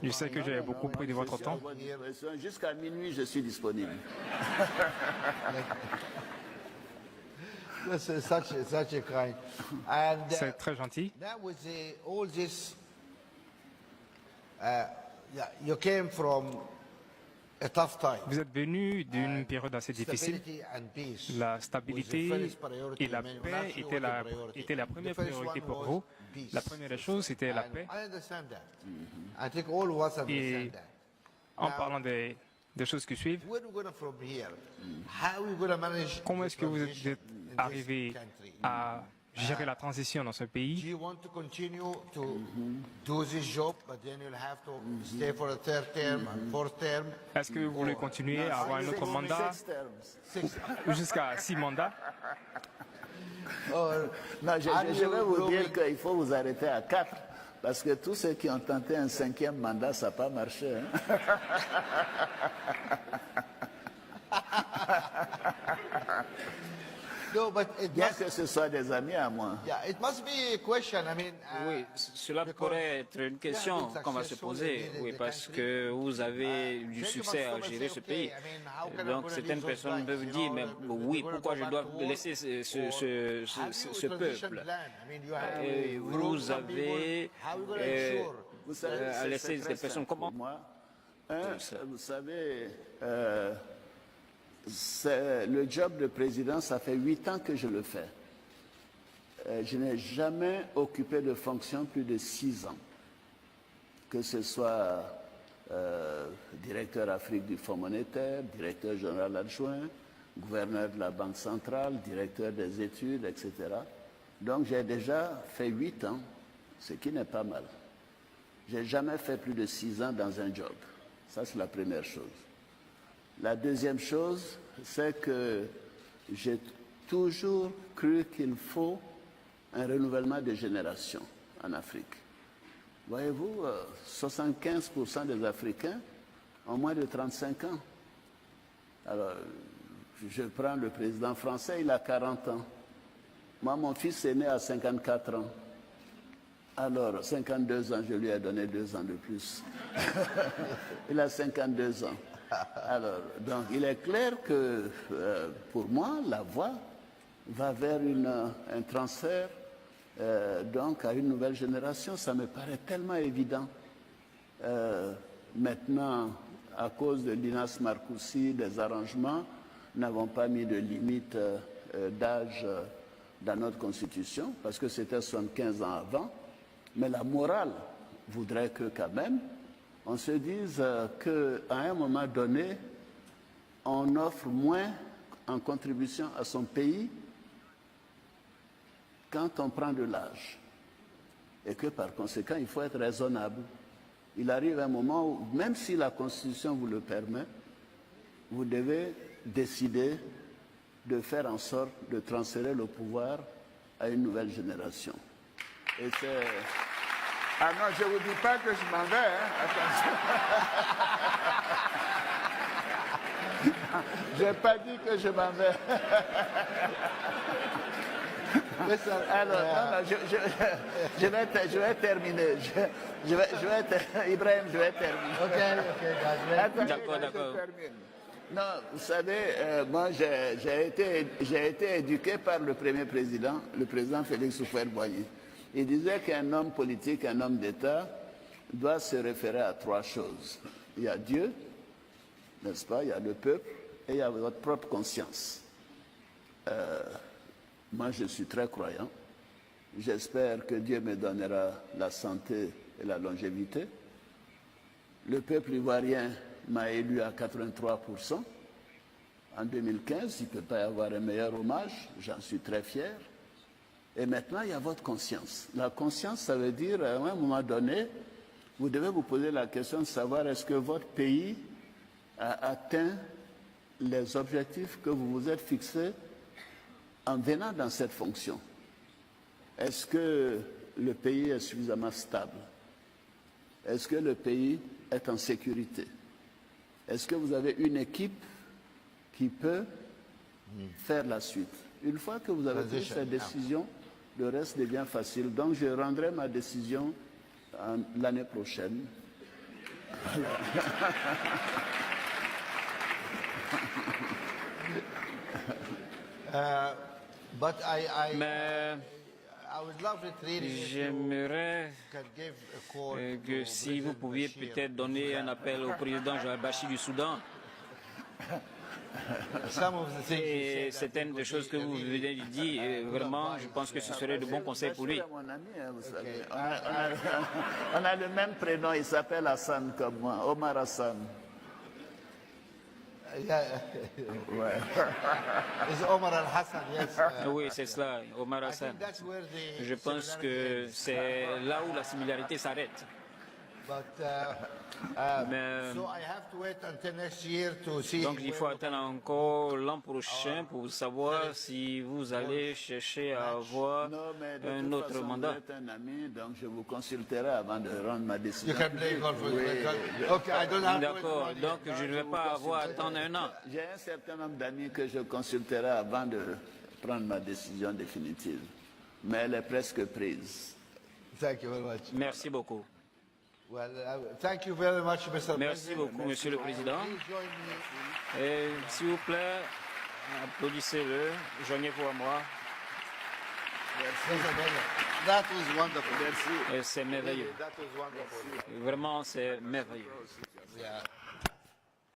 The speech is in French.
Je sais que j'ai beaucoup pris de votre temps. Jusqu'à minuit, je suis disponible. This is such a kind. And C'est très gentil. that was all this. You came from a tough time. Vous êtes venu d'une période assez difficile. Stability and peace. La stabilité et la paix étaient la première priorité pour vous. La première chose, c'était la paix. I understand that. I think all of us Et understand that. en parlant des choses qui suivent, Where we going from here? How we going to manage? comment the est-ce que vous transition êtes in this arrivé country? à gérer la transition dans ce Do pays? you want to continue to do this job, but then you'll have to stay for a third term and fourth term? Est-ce que vous voulez continuer à avoir un autre mandat Six. jusqu'à 6 mandats? Or Non, je are vais you vous growing- dire qu'il faut vous arrêter à 4. Parce que tous ceux qui ont tenté un 5e mandat, ça n'a pas marché. Hein? No, but it Bien must, que ce soit des amis à moi. yeah, it must be a question. I mean, Oui, cela because pourrait être une question been qu'on va se successful poser, in oui, the parce country. que vous avez du then you succès must à come and gérer say, ce okay, pays. I mean, how can I Donc gonna certaines leave those personnes guys, peuvent you dire, know, mais we're oui, gonna pourquoi go je back dois to war? laisser ce How you transition peuple? land? I mean, you have Et grown vous some avez people. How you gonna ensure? Vous savez, à c'est laisser très des personnes simple comment? pour moi. Vous savez, le job de président, ça fait 8 ans que je le fais. Je n'ai jamais occupé de fonction plus de 6 ans. Que ce soit directeur Afrique du Fonds monétaire, directeur général adjoint, gouverneur de la Banque centrale, directeur des études, etc. Donc j'ai déjà fait 8 ans, ce qui n'est pas mal. Je n'ai jamais fait plus de 6 ans dans un job. Ça, c'est la première chose. La deuxième chose, c'est que j'ai toujours cru qu'il faut un renouvellement de génération en Afrique. Voyez-vous, 75% des Africains ont moins de 35 ans. Alors, je prends le président français, il a 40 ans. Moi, mon fils est né à 54 ans. Alors, 52 ans, je lui ai donné 2 ans de plus. Il a 52 ans. Alors, donc, il est clair que, pour moi, la voie va vers un transfert donc à une nouvelle génération. Ça me paraît tellement évident. Maintenant, à cause de l'INAS Marcoussi, des arrangements, nous n'avons pas mis de limite d'âge dans notre constitution, parce que c'était 75 ans avant. Mais la morale voudrait que quand même, on se dise qu'à un moment donné, on offre moins en contribution à son pays quand on prend de l'âge. Et que par conséquent, il faut être raisonnable. Il arrive un moment où, même si la Constitution vous le permet, vous devez décider de faire en sorte de transférer le pouvoir à une nouvelle génération. Et c'est... Ah non, je ne vous dis pas que je m'en vais, hein. Attention. Je n'ai pas dit que je m'en vais. Alors, non, je vais terminer. Ibrahim, je vais terminer. Okay, guys. Attendez, D'accord, je d'accord. termine. Non, vous savez, moi j'ai été éduqué par le premier président, le président Félix Houphouët-Boigny. Il disait qu'un homme politique, un homme d'État, doit se référer à 3 choses. Il y a Dieu, n'est-ce pas, il y a le peuple, et il y a votre propre conscience. Moi, je suis très croyant. J'espère que Dieu me donnera la santé et la longévité. Le peuple ivoirien m'a élu à 83%. En 2015, il ne peut pas y avoir un meilleur hommage. J'en suis très fier. Et maintenant, il y a votre conscience. La conscience, ça veut dire, à un moment donné, vous devez vous poser la question de savoir est-ce que votre pays a atteint les objectifs que vous vous êtes fixés en venant dans cette fonction. Est-ce que le pays est suffisamment stable? Est-ce que le pays est en sécurité? Est-ce que vous avez une équipe qui peut faire la suite? Une fois que vous avez pris cette décision, le reste devient facile. Donc je rendrai ma décision l'année prochaine. But Mais I would love it really if you j'aimerais could give a call que to si vous President pouviez Bashir. peut-être donner un appel au président Joël Bachir du Soudan. Some of the things he Et said, I certaines think des would choses que be vous really, venez de dire, vraiment, je pense que ce serait de bons conseils pour lui. Bachir est mon ami, hein, vous savez. On a le même prénom, il s'appelle Hassan comme moi, Omar Hassan. yeah, Ouais. it's Omar Al-Hassan, yes. Oui, c'est cela, Omar I Hassan. think that's where the Je pense similarity que ends. c'est là où la similarité s'arrête. But Mais, so I have to wait until next year to see. donc il faut attendre encore l'an prochain pour savoir si vous allez chercher à avoir Non, mais de un toute autre façon, mandat. vous êtes un ami, donc je vous consulterai avant de rendre ma décision. You can play golf with Oui, me. Okay, I don't have to wait D'accord, one year. donc je ne vais pas avoir à attendre un an. J'ai un certain nombre d'amis que je consulterai avant de prendre ma décision définitive. Mais elle est presque prise. Thank you very much. Merci beaucoup. Well, thank you very much, Mr. Merci President. beaucoup, Monsieur le Président. Please join me. Et s'il vous plaît, applaudissez-le, joignez-vous à moi. That was wonderful. Et c'est merveilleux. That was wonderful. Vraiment, c'est merveilleux. Yeah.